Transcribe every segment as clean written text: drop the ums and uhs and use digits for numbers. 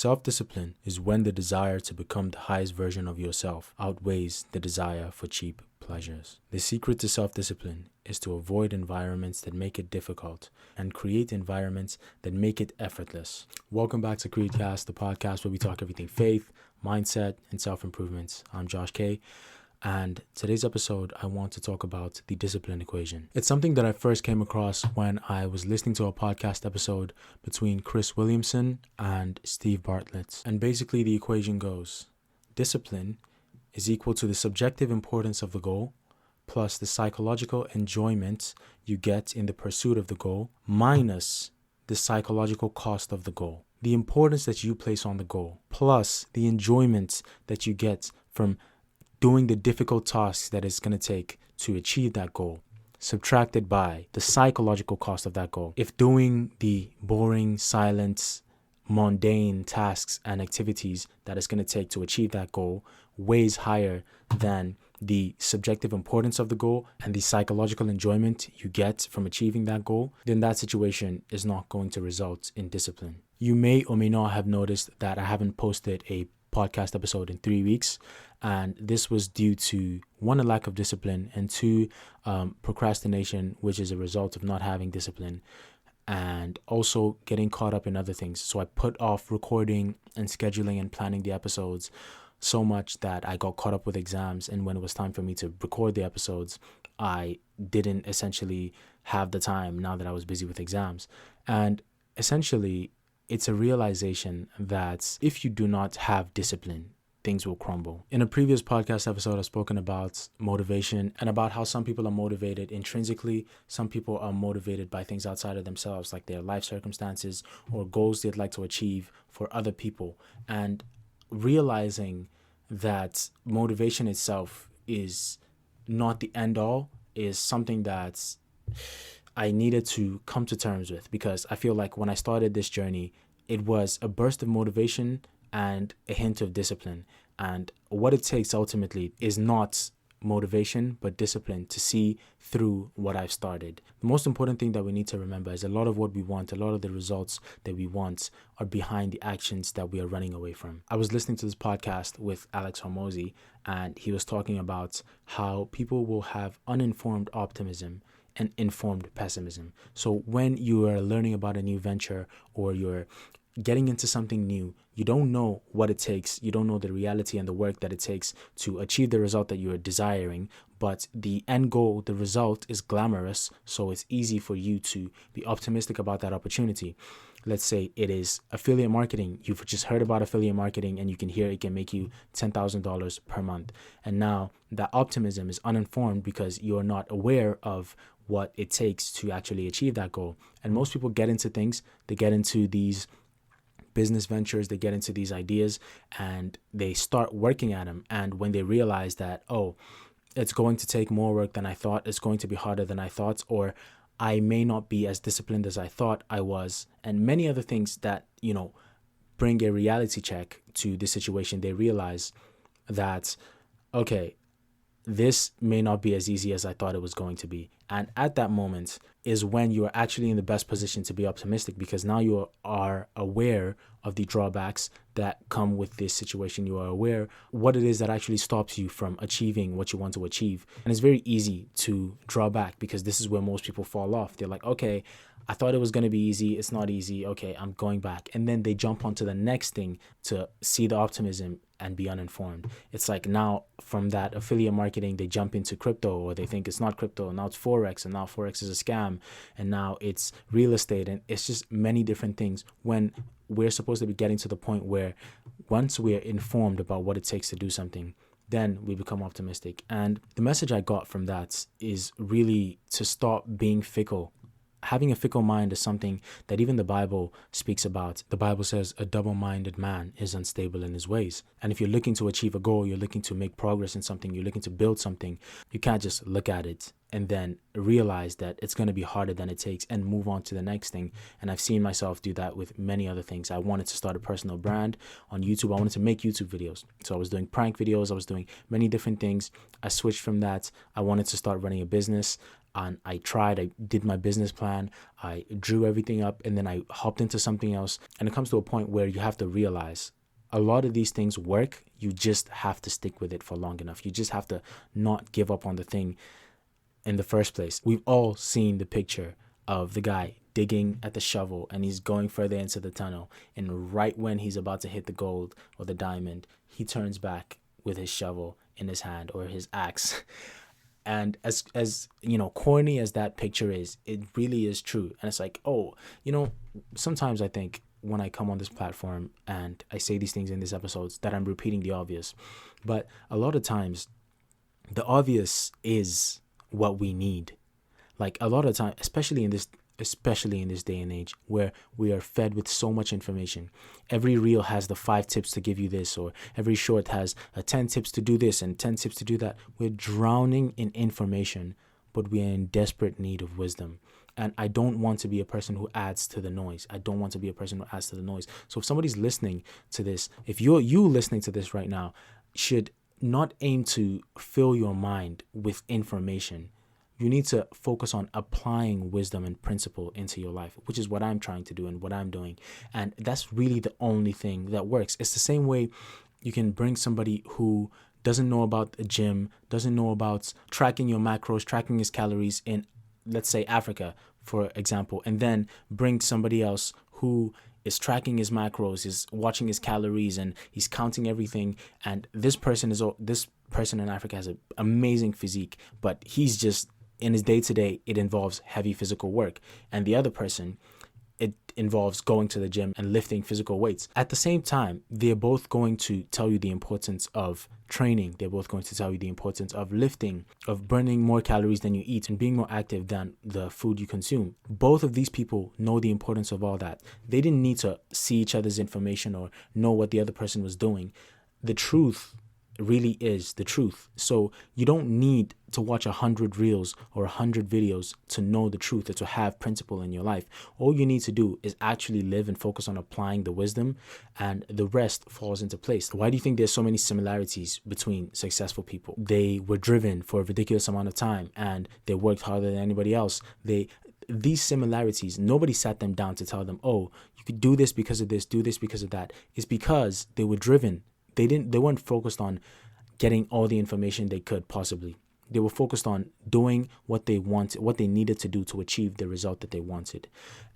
Self-discipline is when the desire to become the highest version of yourself outweighs the desire for cheap pleasures. The secret to self-discipline is to avoid environments that make it difficult and create environments that make it effortless. Welcome back to Creedcast, the podcast where we talk everything faith, mindset, and self-improvement. I'm Josh K. And today's episode, I want to talk about the discipline equation. It's something that I first came across when I was listening to a podcast episode between Chris Williamson and Steve Bartlett. And basically the equation goes, discipline is equal to the subjective importance of the goal plus the psychological enjoyment you get in the pursuit of the goal minus the psychological cost of the goal. The importance that you place on the goal plus the enjoyment that you get from doing the difficult tasks that it's going to take to achieve that goal, subtracted by the psychological cost of that goal. If doing the boring, silent, mundane tasks and activities that it's going to take to achieve that goal weighs higher than the subjective importance of the goal and the psychological enjoyment you get from achieving that goal, then that situation is not going to result in discipline. You may or may not have noticed that I haven't posted a podcast episode in 3 weeks, and this was due to one, a lack of discipline, and two, procrastination, which is a result of not having discipline, and also getting caught up in other things. So I put off recording and scheduling and planning the episodes so much that I got caught up with exams, and when it was time for me to record the episodes, I didn't essentially have the time now that I was busy with exams. And essentially it's a realization that if you do not have discipline, things will crumble. In a previous podcast episode, I've spoken about motivation and about how some people are motivated intrinsically. Some people are motivated by things outside of themselves, like their life circumstances or goals they'd like to achieve for other people. And realizing that motivation itself is not the end all is something that I needed to come to terms with, because I feel like when I started this journey, it was a burst of motivation and a hint of discipline. And what it takes ultimately is not motivation, but discipline to see through what I've started. The most important thing that we need to remember is a lot of what we want, a lot of the results that we want are behind the actions that we are running away from. I was listening to this podcast with Alex Hormozy, and he was talking about how people will have uninformed optimism and informed pessimism. So when you are learning about a new venture or you're getting into something new, you don't know what it takes. You don't know the reality and the work that it takes to achieve the result that you are desiring. But the end goal, the result, is glamorous. So it's easy for you to be optimistic about that opportunity. Let's say it is affiliate marketing. You've just heard about affiliate marketing and you can hear it can make you $10,000 per month. And now that optimism is uninformed because you're not aware of what it takes to actually achieve that goal. And most people get into things, they get into these business ventures, they get into these ideas and they start working at them. And when they realize that, oh, it's going to take more work than I thought, it's going to be harder than I thought, or I may not be as disciplined as I thought I was, and many other things that, bring a reality check to the situation, they realize that, okay, this may not be as easy as I thought it was going to be. And at that moment is when you are actually in the best position to be optimistic, because now you are aware of the drawbacks that come with this situation. You are aware what it is that actually stops you from achieving what you want to achieve. And it's very easy to draw back because this is where most people fall off. They're like, okay, I thought it was going to be easy. It's not easy. Okay, I'm going back. And then they jump onto the next thing to see the optimism and be uninformed. It's like now from that affiliate marketing, they jump into crypto, or they think it's not crypto. Now it's Forex, and now Forex is a scam. And now it's real estate. And it's just many different things when we're supposed to be getting to the point where once we are informed about what it takes to do something, then we become optimistic. And the message I got from that is really to stop being fickle. Having a fickle mind is something that even the Bible speaks about. The Bible says a double-minded man is unstable in his ways. And if you're looking to achieve a goal, you're looking to make progress in something, you're looking to build something, you can't just look at it and then realize that it's going to be harder than it takes and move on to the next thing. And I've seen myself do that with many other things. I wanted to start a personal brand on YouTube. I wanted to make YouTube videos. So I was doing prank videos. I was doing many different things. I switched from that. I wanted to start running a business. and I tried, I did my business plan, I drew everything up, and then I hopped into something else. And it comes to a point where you have to realize a lot of these things work. You just have to stick with it for long enough. You just have to not give up on the thing in the first place. We've all seen the picture of the guy digging at the shovel and he's going further into the tunnel. And right when he's about to hit the gold or the diamond, he turns back with his shovel in his hand or his axe. And as you know, corny as that picture is, it really is true. And it's like, oh, you know, sometimes I think when I come on this platform and I say these things in these episodes that I'm repeating the obvious. But a lot of times the obvious is what we need. Like a lot of time, especially in this day and age where we are fed with so much information. Every reel has the 5 tips to give you this, or every short has 10 tips to do this and 10 tips to do that. We're drowning in information, but we are in desperate need of wisdom. And I don't want to be a person who adds to the noise. So if somebody's listening to this, if you listening to this right now, should not aim to fill your mind with information. You need to focus on applying wisdom and principle into your life, which is what I'm trying to do and what I'm doing. And that's really the only thing that works. It's the same way you can bring somebody who doesn't know about the gym, doesn't know about tracking your macros, tracking his calories in, let's say, Africa, for example, and then bring somebody else who is tracking his macros, is watching his calories, and he's counting everything. And this person in Africa has an amazing physique, but he's just, in his day-to-day, it involves heavy physical work. And the other person, it involves going to the gym and lifting physical weights. At the same time, they're both going to tell you the importance of training. They're both going to tell you the importance of lifting, of burning more calories than you eat, and being more active than the food you consume. Both of these people know the importance of all that. They didn't need to see each other's information or know what the other person was doing. The truth really is the truth. So you don't need to watch 100 reels or 100 videos to know the truth or to have principle in your life. All you need to do is actually live and focus on applying the wisdom, and the rest falls into place. Why do you think there's so many similarities between successful people? They were driven for a ridiculous amount of time and they worked harder than anybody else. These similarities, nobody sat them down to tell them, oh, you could do this because of this, do this because of that. It's because they were driven. They weren't focused on getting all the information they could possibly. They were focused on doing what they wanted, what they needed to do to achieve the result that they wanted.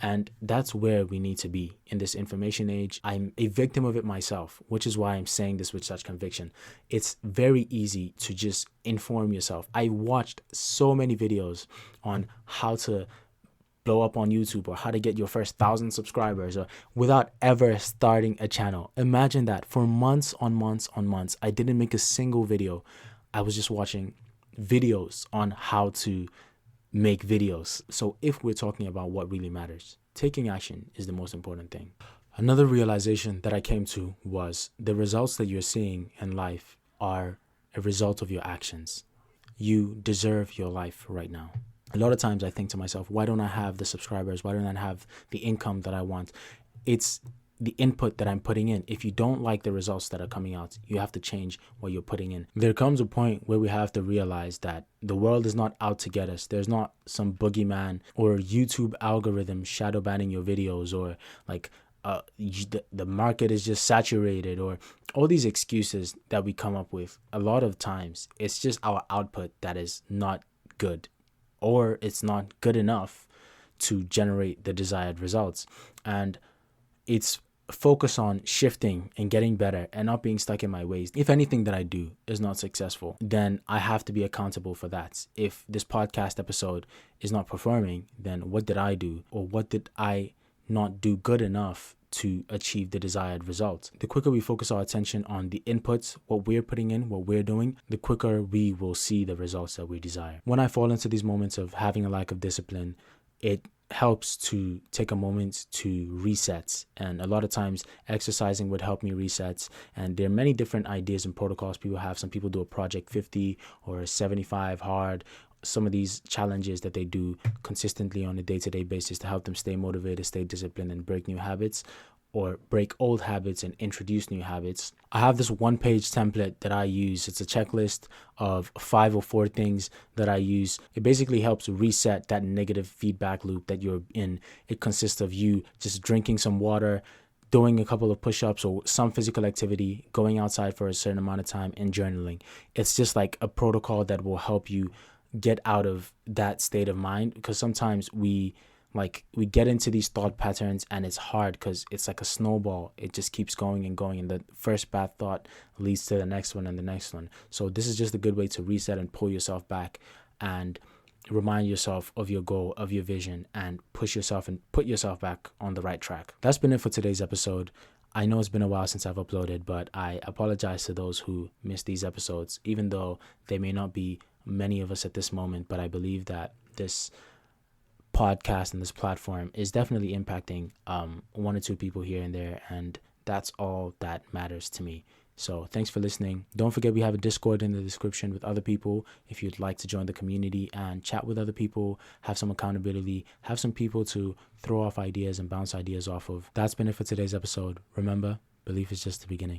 And that's where we need to be in this information age. I'm a victim of it myself, which is why I'm saying this with such conviction. It's very easy to just inform yourself. I watched so many videos on how to blow up on YouTube or how to get your first 1,000 subscribers or without ever starting a channel. Imagine that. For months on months on months, I didn't make a single video. I was just watching videos on how to make videos. So if we're talking about what really matters, taking action is the most important thing. Another realization that I came to was the results that you're seeing in life are a result of your actions. You deserve your life right now. A lot of times I think to myself, why don't I have the subscribers? Why don't I have the income that I want? It's the input that I'm putting in. If you don't like the results that are coming out, you have to change what you're putting in. There comes a point where we have to realize that the world is not out to get us. There's not some boogeyman or YouTube algorithm shadow banning your videos, or like the market is just saturated, or all these excuses that we come up with. A lot of times it's just our output that is not good, or it's not good enough to generate the desired results. And it's focus on shifting and getting better and not being stuck in my ways. If anything that I do is not successful, then I have to be accountable for that. If this podcast episode is not performing, then what did I do, or what did I not do good enough to achieve the desired results? The quicker we focus our attention on the inputs, what we're putting in, what we're doing, the quicker we will see the results that we desire. When I fall into these moments of having a lack of discipline, it helps to take a moment to reset. And a lot of times exercising would help me reset. And there are many different ideas and protocols people have. Some people do a Project 50 or a 75 hard. Some of these challenges that they do consistently on a day-to-day basis to help them stay motivated, stay disciplined, and break new habits. or break old habits and introduce new habits. I have this 1-page template that I use. It's a checklist of 5 or 4 things that I use. It basically helps reset that negative feedback loop that you're in. It consists of you just drinking some water, doing a couple of push-ups or some physical activity, going outside for a certain amount of time, and journaling. It's just like a protocol that will help you get out of that state of mind, because sometimes we get into these thought patterns and it's hard because it's like a snowball. It just keeps going and going, and the first bad thought leads to the next one and the next one. So this is just a good way to reset and pull yourself back and remind yourself of your goal, of your vision, and push yourself and put yourself back on the right track. That's been it for today's episode. I know it's been a while since I've uploaded, but I apologize to those who missed these episodes, even though they may not be many of us at this moment. But I believe that this podcast and this platform is definitely impacting 1 or 2 people here and there, and that's all that matters to me. So thanks for listening. Don't forget, we have a Discord in the description with other people if you'd like to join the community and chat with other people, have some accountability, have some people to throw off ideas and bounce ideas off of. That's been it for today's episode. Remember, belief is just the beginning.